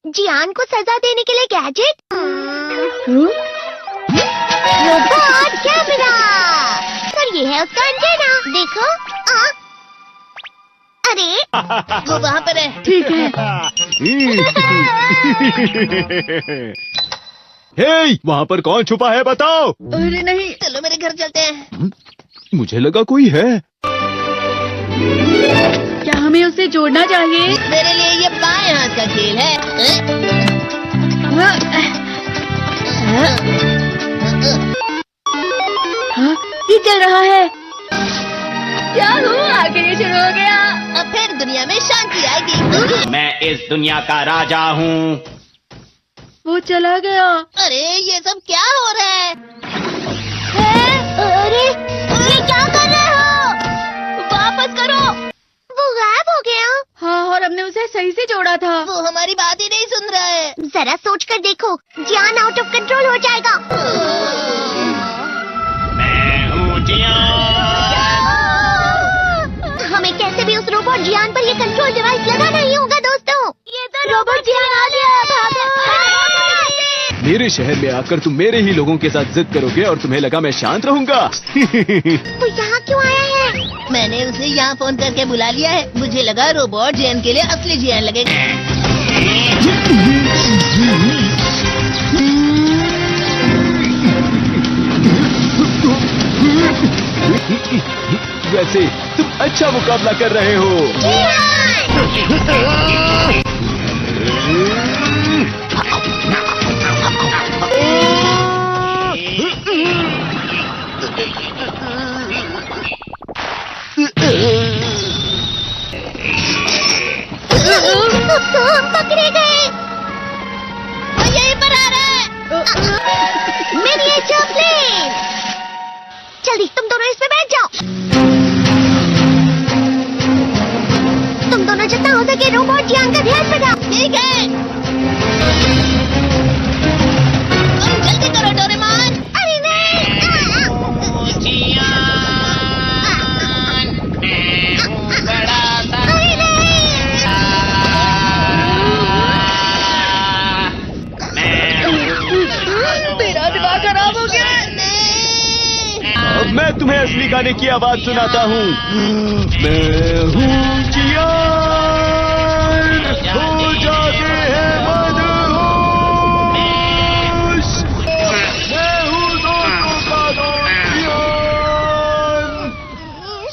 जियान को सजा देने के लिए गैजेट। Robot camera. और ये है उसका एंटेना। देखो। अरे वो वहाँ पर है। ठीक है। हे, वहाँ पर कौन छुपा है बताओ। अरे नहीं। चलो मेरे घर चलते हैं। मुझे लगा कोई है। क्या हमें उसे जोड़ना चाहिए? मेरे लिए ये बाएं हाथ का खेल है। हाँ, ये चल रहा है। क्या हुआ? आखिर ये शुरू हो गया। अब फिर दुनिया में शांति आएगी। मैं इस दुनिया का राजा हूँ। वो चला गया। अरे ये सब क्या हो रहा है? अरे ये क्या कर रहे हो? वापस करो। वो गायब हो गया। हाँ, और हमने उसे सही से जोड़ा था। वो हमारी बात ही नहीं सुन रहा है। जरा सोच कर देखो, जियान आउट ऑफ कंट्रोल हो जाएगा। मैं हूँ जियान। हमें कैसे भी उस रोबोट जियान पर ये कंट्रोल डिवाइस लगाना ही होगा दोस्तों। ये तो रोबोट जियान आ गया। मेरे शहर में आकर तुम मेरे ही लोगों के साथ जिद करोगे और तुम्हें लगा मैं शांत रहूंगा। वो यहाँ क्यों आया है? मैंने उसे यहाँ फोन करके बुला लिया है। मुझे लगा रोबोट जियान के लिए असली जियान लगेगा। वैसे तुम अच्छा मुकाबला कर रहे हो। पकड़े गए। यहीं पर आ रहा है। Miniature plane. जल्दी तुम दोनों इस पे बैठ जाओ। तुम दोनों जितना हो सके रोबोट जियान का ध्यान रखो। ठीक है। जल्दी करो डोरेमोन। अरे नहीं। जियान, मैं हूँ बड़ा सा। अरे नहीं। मेरा दिमाग खराब हो गया। अब मैं तुम्हें असली गाने की आवाज सुनाता हूँ। मैं हूँ जियान, हो जाते हैं मदहोश। मैं हूँ दोस्तों का दोस्त जियान।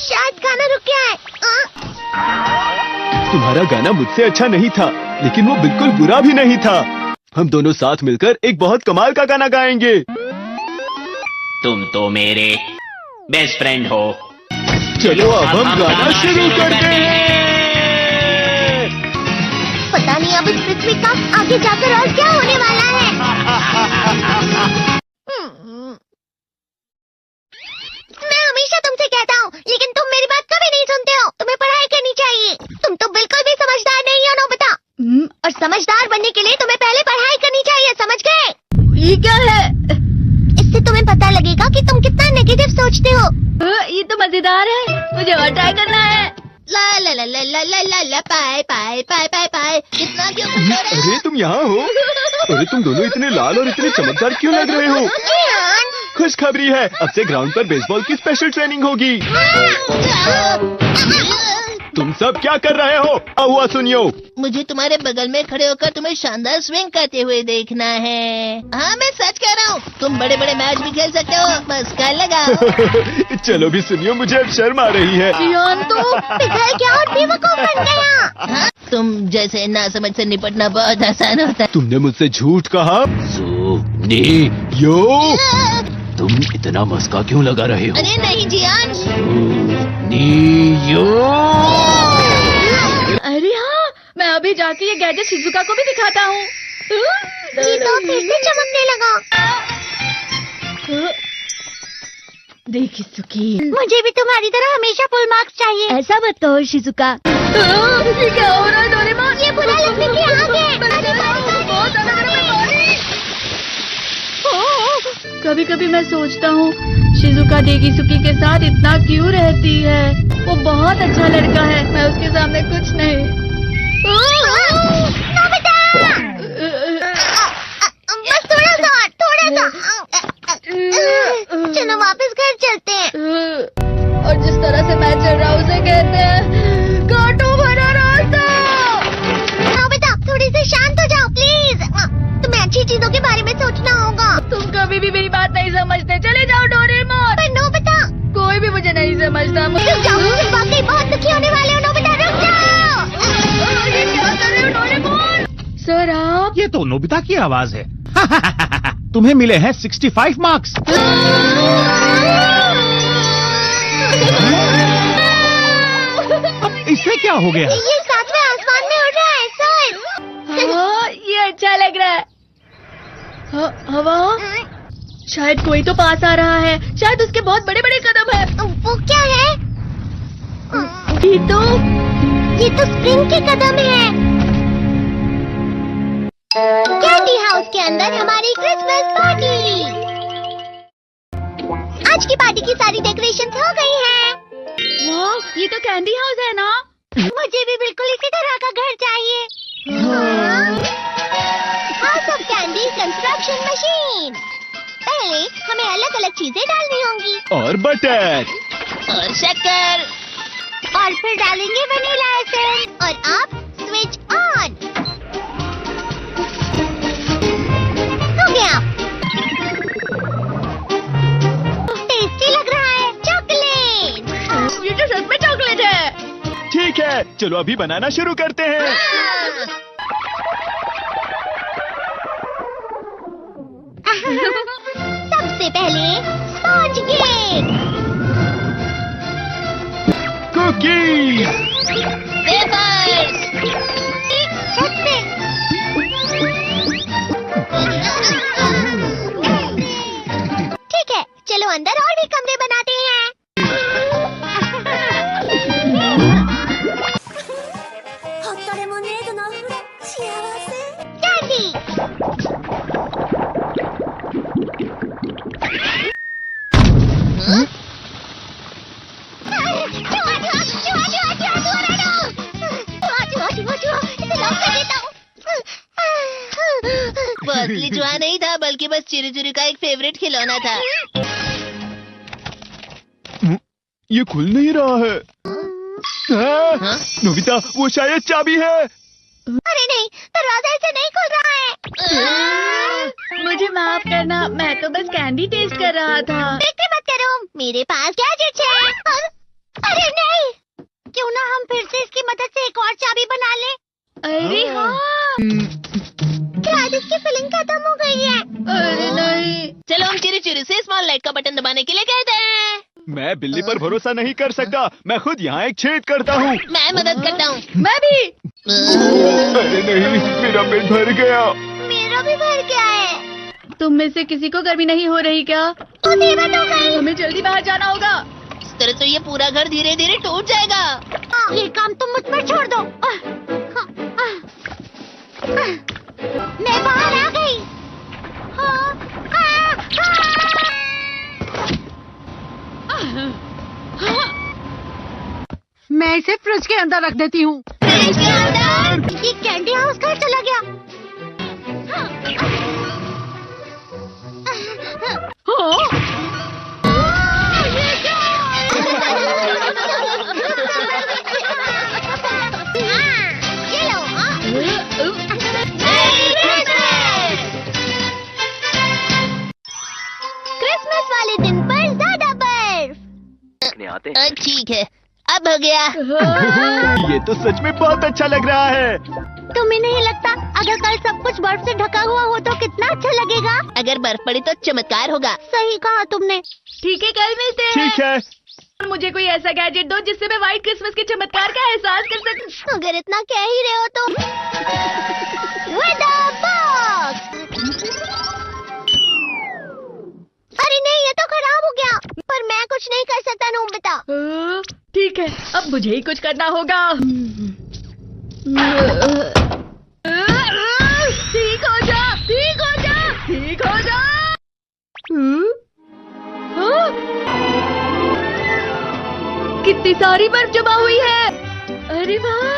शायद गाना रुक गया है। तुम्हारा गाना मुझसे अच्छा नहीं था, लेकिन वो बिल्कुल बुरा भी नहीं था। हम दोनों साथ मिलकर एक बहुत कमाल का गाना गाएंगे। तुम तो मेरे बेस्ट फ्रेंड हो। चलो अब हम गाना शुरू करते हैं। पता नहीं अब इस पृथ्वी का आगे जाकर और क्या होने वाला है। मैं हमेशा तुमसे कहता हूँ, लेकिन तुम मेरी बात कभी नहीं सुनते हो। तुम्हें पढ़ाई करनी चाहिए। तुम तो बिल्कुल भी समझदार नहीं हो नोबिता। और समझदार बनने के लिए तुम्हें पहले पढ़ाई करनी चाहिए, समझ गए? ये क्या है? इससे तुम्हें पता लगेगा कि तुम कितना नेगेटिव सोचते हो। ये तो मजेदार है। मुझे और ट्राई करना है। ला ला ला ला ला ला ला ला पाए पाए पाए पाए पाए। इतना क्यों कर रहे हो? अरे तुम यहाँ हो? अरे तुम दोनों इतने लाल और इतने चमकदार क्यों लग रहे हो? जियान। खुशखबरी है, अब से ग्राउंड पर बेसबॉल की स्पेशल ट्रेनिंग होगी। तुम सब क्या कर रहे हो? हुआ सुनियो। मुझे तुम्हारे बगल में खड़े होकर तुम्हें शानदार स्विंग करते हुए देखना है। हाँ मैं सच कह रहा हूँ। तुम बड़े बड़े मैच भी खेल सकते हो, बस कर लगाओ। चलो भी सुनियो, मुझे अब शर्म आ रही है। जियान तो पिघल गया और बेवकूफ बन गया। हाँ? तुम जैसे ना समझ से निपटना बहुत आसान होता है। तुमने मुझसे झूठ कहा। यो, तुम इतना मस्का क्यों लगा रहे हो? अरे नहीं जियान। यो। अरे हाँ, मैं अभी जाके ये गैजेट शिजुका को भी दिखाता हूँ। जी तो फिर से चमकने लगा। देख सुखी, मुझे भी तुम्हारी तरह हमेशा फुल मार्क्स चाहिए। ऐसा मत कहो शिजुका। ये क्या हो रहा है डोरेमोन? ये बुरा लगने के आगे। कभी कभी मैं सोचता हूँ शिजुका डेगिसुकी के साथ इतना क्यों रहती है। वो बहुत अच्छा लड़का है, मैं उसके सामने कुछ नहीं। नोबिता! चलो वापस घर चलते हैं। और जिस तरह से मैं चल रहा हूँ उसे कहते हैं कांटों भरा रास्ता। नोबिता थोड़ी सी शांत हो जाओ प्लीज। तुम्हें अच्छी चीजों के बारे में सोचना होगा। तुम कभी भी मेरी बात नहीं समझते। चले जाओ डोरेमोन। पर नोबिता कोई भी मुझे नहीं समझता। रुक जाओ, तुम वाकई बहुत दुखी होने वाले हो। नोबिता रुक जाओ। ये क्या कर रहे हो डोरेमोन? सर आप ये तो नोबिता की आवाज है। तुम्हें मिले हैं 65 मार्क्स। अब इससे क्या हो गया? ये सातवें आसमान में उड़ रहा है सर। हाँ, ये अच्छा लग रहा है। हवा शायद कोई तो पास आ रहा है। शायद उसके बहुत बड़े बड़े कदम है। वो क्या है? ये तो स्प्रिंग के कदम है। कैंडी हाउस के अंदर हमारी क्रिसमस पार्टी। आज की पार्टी की सारी डेकोरेशंस हो गई हैं। वाह, ये तो कैंडी हाउस है ना? मुझे भी बिल्कुल इसी तरह का घर चाहिए। House of candy construction machine. पहले हमें अलग अलग चीजें डालनी होंगी और बटर। और शक्कर, और फिर डालेंगे वनीला एसेंस। और अब स्विच ऑन। हो गया। टेस्टी लग रहा है। चॉकलेट। ये तो सच में चॉकलेट है। ठीक है, चलो अभी बनाना शुरू करते हैं। सबसे पहले स्पॉन्ज केक, कुकीज, वेफर्स, छत पे। ठीक है, चलो अंदर और भी कमरे बनाते हैं। कैंडी। वो असली जुआ नहीं था, बल्कि बस चिरी चिरी का एक फेवरेट खिलौना था। ये खुल नहीं रहा है। हाँ? नोबिता, वो शायद चाबी है। अरे नहीं, दरवाजा ऐसे नहीं खुल रहा है। मुझे माफ करना, मैं तो बस कैंडी टेस्ट कर रहा था। फिक्र मत करो, मेरे पास गैजेट्स हैं। अरे नहीं, क्यों ना हम फिर से इसकी मदद से एक और चाबी बना लें। अरे हाँ। शायद इसकी फिलिंग खत्म हो गई है। अरे नहीं। चलो हम चिरी चिरी से स्मॉल लाइट का बटन दबाने के लिए कहते हैं। मैं बिल्ली पर भरोसा नहीं कर सकता। मैं खुद यहाँ एक छेद करता हूँ। मैं मदद करता हूँ। मैं भी। अरे नहीं, मेरा पेट भर गया। मेरा भी भर गया है। तुम में से किसी को गर्मी नहीं हो रही क्या? मुसीबत हो गई। हमें जल्दी बाहर जाना होगा। इस तरह तो ये पूरा घर धीरे धीरे टूट जाएगा। ये काम तुम मुझ पर छोड़ दो। मैं बाहर आ गई। मैं इसे फ्रिज के अंदर रख देती हूँ। फ्रिज के अंदर? ये कैंडी हाउस घर चला गया। क्रिसमस वाले दिन पर ज्यादा बर्फ। ठीक है, अब हो गया। ये तो सच में बहुत अच्छा लग रहा है। तुम्हें नहीं लगता अगर कल सब कुछ बर्फ से ढका हुआ हो तो कितना अच्छा लगेगा? अगर बर्फ पड़ी तो चमत्कार होगा। सही कहा तुमने। ठीक है, कल मिलते हैं। ठीक है। मुझे कोई ऐसा गैजेट दो जिससे मैं व्हाइट क्रिसमस के चमत्कार का एहसास कर सकूं। अगर इतना कह ही रहे हो तो वेदर बॉक्स। अरे नहीं, ये तो खराब हो गया। पर मैं कुछ नहीं कर सकता नोबिता। ठीक है, अब मुझे ही कुछ करना होगा। ठीक हो जा, ठीक हो जा, ठीक हो जा। कितनी सारी बर्फ जमा हुई है। अरे वाह,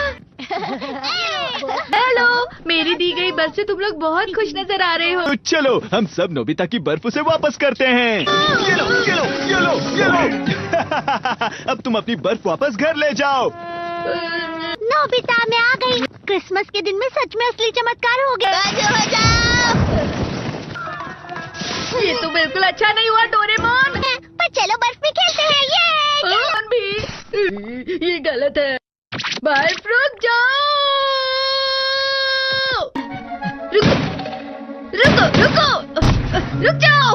हेलो, मेरी दी गई बर्फ से तुम लोग बहुत खुश नजर आ रहे हो। तो चलो हम सब नोबिता की बर्फ उसे वापस करते हैं। ये लो, ये लो, ये लो, ये लो। अब तुम अपनी बर्फ वापस घर ले जाओ। नोबिता मैं आ गई। क्रिसमस के दिन में सच में असली चमत्कार हो गया। बाजू हो जाओ। ये तो बिल्कुल अच्छा नहीं हुआ डोरेमोन। पर चलो बर्फ में खेलते हैं। ये डोरेमोन भी ये गलत है। बर्फ रुक जाओ। रुको रुको रुको रुक जाओ,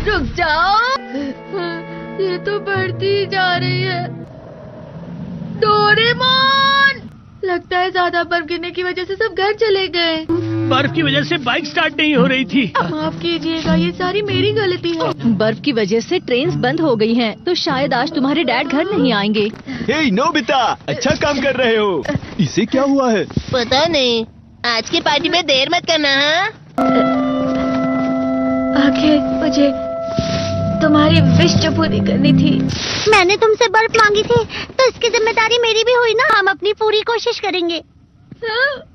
रुक जाओ। ये तो बढ़ती ही जा रही है। डोरेमोन, लगता है ज्यादा बर्फ गिरने की वजह से सब घर चले गए। बर्फ की वजह से बाइक स्टार्ट नहीं हो रही थी। माफ कीजिएगा, ये सारी मेरी गलती है। बर्फ की वजह से ट्रेन बंद हो गई हैं, तो शायद आज तुम्हारे डैड घर नहीं आएंगे। हे नोबिता, अच्छा काम कर रहे हो। इसे क्या हुआ है? पता नहीं, आज की पार्टी में देर मत करना। हाँ, आखिर मुझे तुम्हारी विश जो पूरी करनी थी। मैंने तुमसे बर्फ मांगी थी, तो इसकी जिम्मेदारी मेरी भी हुई ना। हम अपनी पूरी कोशिश करेंगे। हाँ?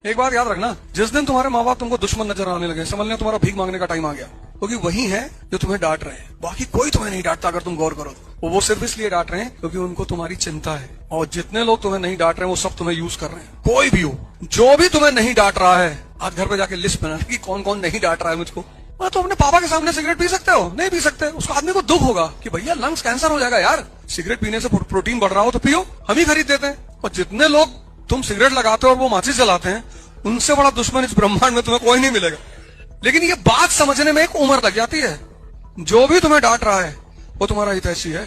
एक बात याद रखना, जिस दिन तुम्हारे माँ बाप तुमको दुश्मन नजर आने लगे, समझ लेना तुम्हारा भीख मांगने का टाइम आ गया, क्योंकि वही है जो तुम्हें डांट रहे हैं। बाकी कोई तुम्हें नहीं डांटता अगर तुम गौर करो तो। वो सिर्फ इसलिए डांट रहे हैं क्योंकि उनको तुम्हारी चिंता है। और जितने लोग तुम्हें नहीं डांट रहे हैं वो सब तुम्हें यूज कर रहे हैं। कोई भी हो, जो भी तुम्हें नहीं डांट रहा है, आज घर पे जाके लिस्ट बना कि कौन कौन नहीं डांट रहा है मुझको। तो अपने पापा के सामने सिगरेट पी सकते हो? नहीं पी सकते। उसको आदमी को दुख होगा कि भैया लंग्स कैंसर हो जाएगा यार, सिगरेट पीने से प्रोटीन बढ़ रहा हो तो पियो, हम ही खरीद देते हैं। और जितने लोग तुम सिगरेट लगाते हो और वो माचिस जलाते हैं, उनसे बड़ा दुश्मन इस ब्रह्मांड में तुम्हें कोई नहीं मिलेगा। लेकिन ये बात समझने में एक उम्र लग जाती है। जो भी तुम्हें डांट रहा है वो तुम्हारा हितैषी है।